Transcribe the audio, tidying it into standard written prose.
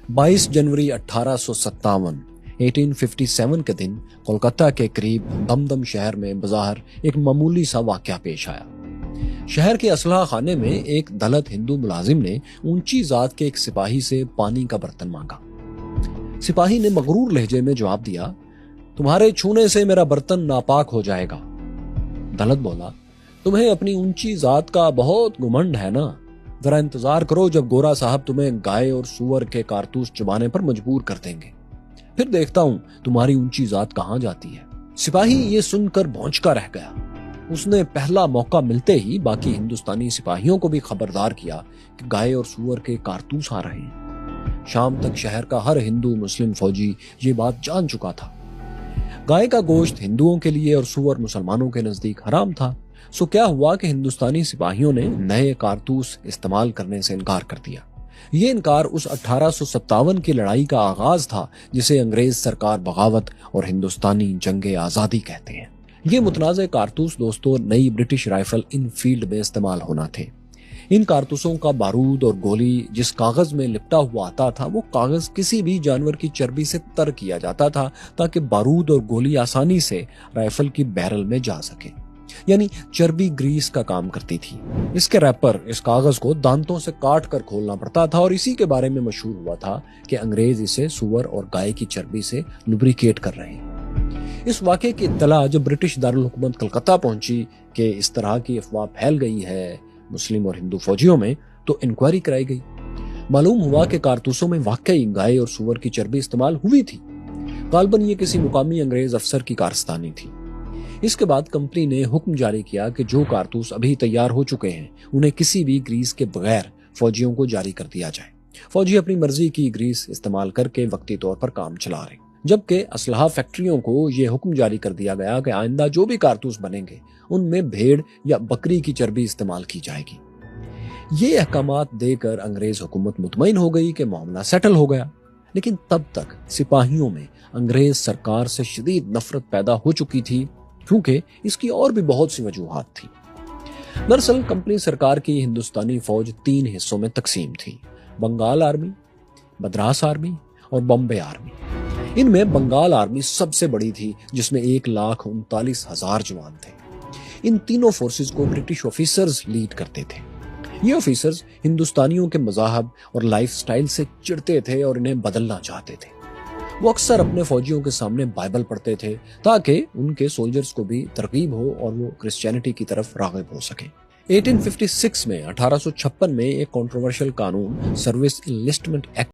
22 जनवरी 1857 के दिन कोलकाता के करीब दमदम शहर में बज़ाहिर एक मामूली सा वाक़या पेश आया। शहर के असलहा खाने में एक दलित हिंदू मुलाजिम ने ऊंची जात के एक सिपाही से पानी का बर्तन मांगा। सिपाही ने मगरूर लहजे में जवाब दिया, तुम्हारे छूने से मेरा बर्तन नापाक हो जाएगा। दलित बोला, तुम्हें अपनी ऊंची जात का बहुत घुमंड है ना, जरा इंतजार करो जब गोरा साहब तुम्हें गाय और सूअर के कारतूस चबाने पर मजबूर कर देंगे, फिर देखता हूं तुम्हारी ऊंची जात कहां जाती है। सिपाही ये सुनकर भौंचका रह गया। उसने पहला मौका मिलते ही बाकी हिंदुस्तानी सिपाहियों को भी खबरदार किया कि गाय और सूअर के कारतूस आ रहे हैं। शाम तक शहर का हर हिंदू मुस्लिम फौजी ये बात जान चुका था। गाय का गोश्त हिंदुओं के लिए और सूअर मुसलमानों के नजदीक हराम था। सो क्या हुआ कि हिंदुस्तानी सिपाहियों ने नए कारतूस इस्तेमाल करने से इनकार कर दिया। ये इनकार उस 1857 की लड़ाई का आगाज था जिसे अंग्रेज सरकार बगावत और हिंदुस्तानी जंगे आजादी कहते हैं। ये मुतनाज़े कारतूस दोस्तों नई ब्रिटिश राइफल इनफील्ड में इस्तेमाल होना थे। इन कारतूसों का बारूद और गोली जिस कागज में लिपटा हुआ आता था वो कागज किसी भी जानवर की चर्बी से तर किया जाता था ताकि बारूद और गोली आसानी से राइफल की बैरल में जा सके, यानी चर्बी ग्रीस का काम करती थी। इसके रैपर इस कागज को दांतों से काट कर खोलना पड़ता था और इसी के बारे में मशहूर हुआ था कि अंग्रेज इसे सूअर और गाय की चर्बी से लुब्रिकेट कर रहे हैं। इस वाक़े की इत्तला जब ब्रिटिश दारुल हुकूमत कलकत्ता पहुंची कि इस तरह की अफवाह फैल गई है मुस्लिम और हिंदू फौजियों में, तो इंक्वायरी कराई गई। मालूम हुआ कि कारतूसों में वाकई गाय और सूअर की चर्बी इस्तेमाल हुई थी। गालबन ये किसी मुकामी अंग्रेज अफसर की कारस्तानी थी। इसके बाद कंपनी ने हुक्म जारी किया कि जो कारतूस अभी तैयार हो चुके हैं उन्हें किसी भी ग्रीस के बगैर फौजियों को जारी कर दिया जाए। फौजी अपनी मर्जी की ग्रीस इस्तेमाल करके वक्ती तौर पर काम चला रहे, जबकि असलहा फैक्ट्रियों को यह हुक्म जारी कर दिया गया कि आइंदा जो भी कारतूस बनेंगे उनमें भेड़ या बकरी की चर्बी इस्तेमाल की जाएगी। ये अहकामात देकर अंग्रेज हुकूमत मुतमईन हो गई कि मामला सेटल हो गया। लेकिन तब तक सिपाहियों में अंग्रेज सरकार से शदीद नफरत पैदा हो चुकी थी, क्योंकि इसकी और भी बहुत सी वजूहात थी। दरअसल कंपनी सरकार की हिंदुस्तानी फौज 3 हिस्सों में तकसीम थी, बंगाल आर्मी, मद्रास आर्मी और बॉम्बे आर्मी। इनमें बंगाल आर्मी सबसे बड़ी थी जिसमें 1,39,000 जवान थे। इन तीनों फोर्सेस को ब्रिटिश ऑफिसर्स लीड करते थे। ये ऑफिसर्स हिंदुस्तानियों के मज़ाहब और लाइफ स्टाइल से चिढ़ते थे और इन्हें बदलना चाहते थे। वो अक्सर अपने फौजियों के सामने बाइबल पढ़ते थे ताकि उनके सोल्जर्स को भी तरगीब हो और वो क्रिश्चियनिटी की तरफ राग़िब हो सके। 1856 में 1856 में एक कंट्रोवर्शियल कानून सर्विस इनलिस्टमेंट एक्ट